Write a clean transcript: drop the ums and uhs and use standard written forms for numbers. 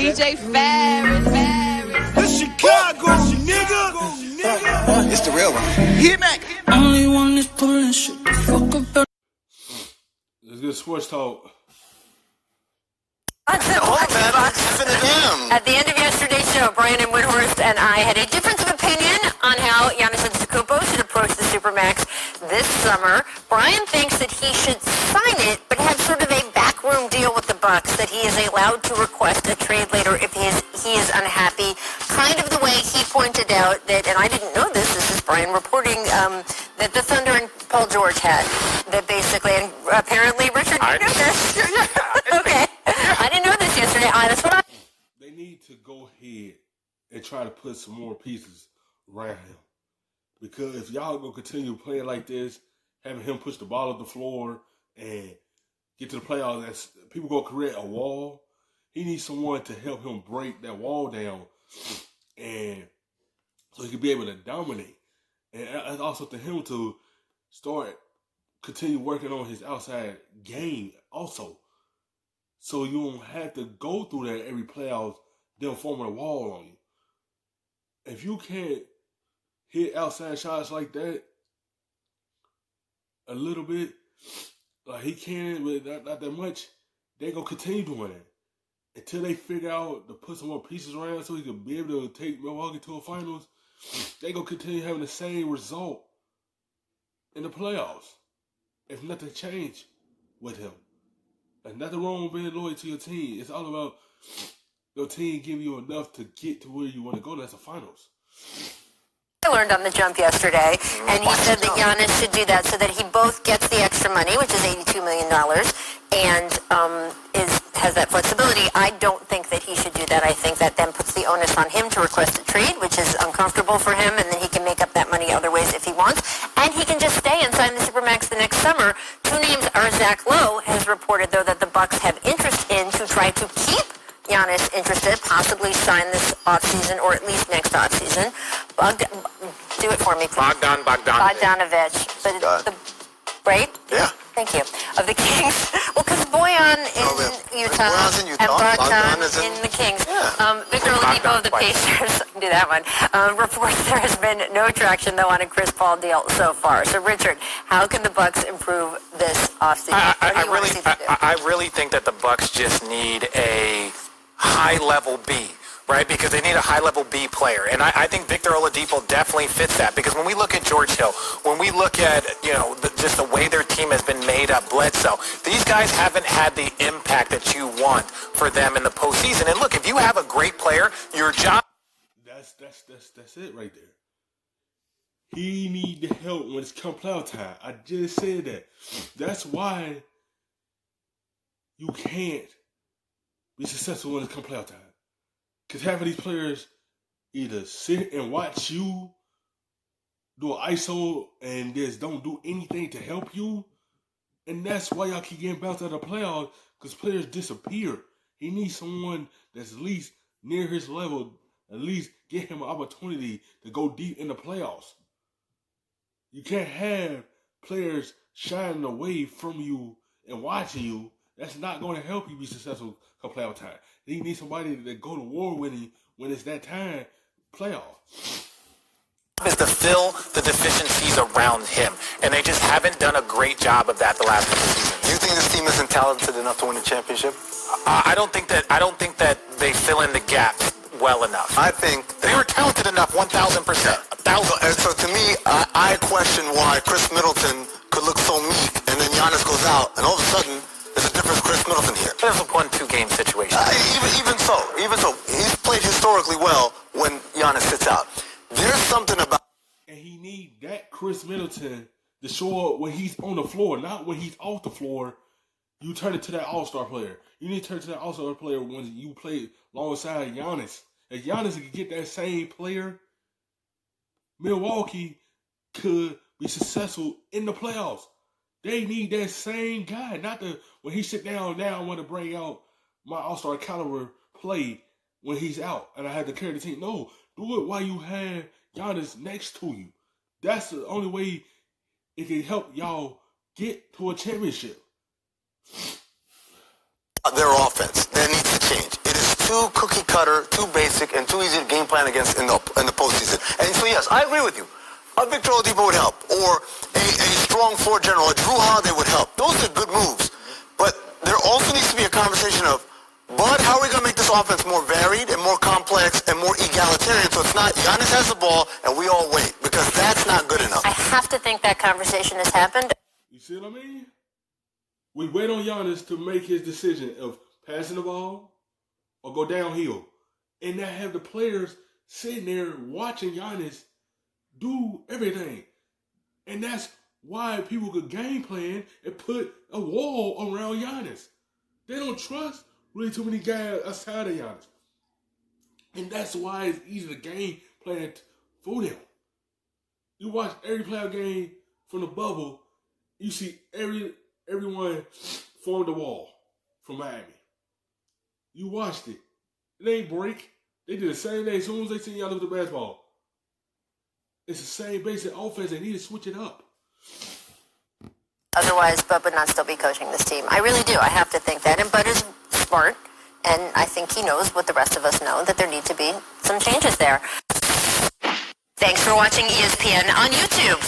DJ Ferris. The Chicago, nigga. It's the real one. Hit me. Only one is pulling shit the fuck up. Let's get sports talk. At the end of yesterday's show, Brian and Windhorst and I had a difference of opinion on how Giannis Antetokounmpo should approach the Supermax this summer. Brian thinks that he should sign it, but have sort of a backroom deal with the Bucks that he is allowed to request a trade later if he is unhappy. Kind of the way he pointed out that, and I didn't know this is Brian reporting that the Thunder and Paul George had. That basically, and apparently Richard didn't know this. Okay. I didn't know this yesterday. That's what They need to go ahead and try to put some more pieces around him. Because if y'all gonna continue playing like this, having him push the ball up the floor and get to the playoffs, people gonna create a wall. He needs someone to help him break that wall down, and so he can be able to dominate. And also to him to continue working on his outside game also. So you don't have to go through that every playoffs, them forming a wall on you. If you can't hit outside shots like that a little bit, like he can, but not that much, they gonna continue doing it until they figure out to put some more pieces around so he can be able to take Milwaukee to a finals. They gonna continue having the same result in the playoffs if nothing changed with him. And nothing wrong with being loyal to your team. It's all about your team giving you enough to get to where you want to go. That's the finals. I learned on the jump yesterday, and he said that Giannis should do that so that he both gets the extra money, which is $82 million, and has that flexibility. I don't think that he should do that. I think that then puts the onus on him to request a trade, which is uncomfortable for him, and then he can make up that money other ways if he wants, and he can just stay and sign the Supermax the next summer. Two names are Zach Lowe has reported, though, that the Bucks have interest in to try to keep Giannis interested, possibly sign this offseason or at least next offseason. Do it for me, please. Bogdanovich. Right? Yeah. Thank you. Of the Kings. Well, because Boyan in Utah and Bogdan in the Kings. Yeah. Victor Oladip of the Pacers, I can do that one, reports there has been no traction, though, on a Chris Paul deal so far. So, Richard, how can the Bucks improve this offseason? I really think that the Bucks just need a high-level B. Right, because they need a high-level B player, and I think Victor Oladipo definitely fits that. Because when we look at George Hill, when we look at just the way their team has been made up, Bledsoe, these guys haven't had the impact that you want for them in the postseason. And look, if you have a great player, your job. That's it right there. He need the help when it's come playoff time. I just said that. That's why you can't be successful when it's come playoff time. Because half of these players either sit and watch you do an ISO and just don't do anything to help you. And that's why y'all keep getting bounced out of the playoffs, because players disappear. He needs someone that's at least near his level, at least get him an opportunity to go deep in the playoffs. You can't have players shining away from you and watching you. That's not going to help you be successful come playoff time. He needs somebody to go to war with him when it's that time, playoff. Is to fill the deficiencies around him, and they just haven't done a great job of that the last couple seasons. Do you think this team isn't talented enough to win a championship? I don't think that they fill in the gaps well enough. I think they were talented enough, 1,000%. So to me, I question why Chris Middleton could look so meek, and then Giannis goes out, and all of a sudden, there's a different Chris Middleton here. There's a 1-2 game situation. Even so, he's played historically well when Giannis sits out. There's something about, and he need that Chris Middleton to show up when he's on the floor, not when he's off the floor. You turn it to that all-star player. You need to turn to that all-star player when you play alongside Giannis. If Giannis could get that same player, Milwaukee could be successful in the playoffs. They need that same guy, not when he sit down, now I want to bring out my all-star caliber play when he's out and I have to carry the team. No, do it while you have Giannis next to you. That's the only way it can help y'all get to a championship. Their offense, that needs to change. It is too too cookie cutter, too basic, and too easy to game plan against in the postseason. And so yes, I agree with you. A Victor Oladip would help, or a strong floor general, a Drew Holiday would help. Those are good moves. But there also needs to be a conversation of, but how are we going to make this offense more varied and more complex and more egalitarian so it's not Giannis has the ball and we all wait, because that's not good enough. I have to think that conversation has happened. You see what I mean? We wait on Giannis to make his decision of passing the ball or go downhill. And now have the players sitting there watching Giannis do everything. And that's why people could game plan and put a wall around Giannis. They don't trust really too many guys outside of Giannis. And that's why it's easy to game plan for them. You watch every playoff game from the bubble, you see everyone form the wall from Miami. You watched it. It ain't break. They did the same thing as soon as they seen y'all with the basketball. It's the same basic offense. They need to switch it up. Otherwise, Bud would not still be coaching this team. I really do. I have to think that. And Bud is smart, and I think he knows what the rest of us know, that there need to be some changes there. Thanks for watching ESPN on YouTube.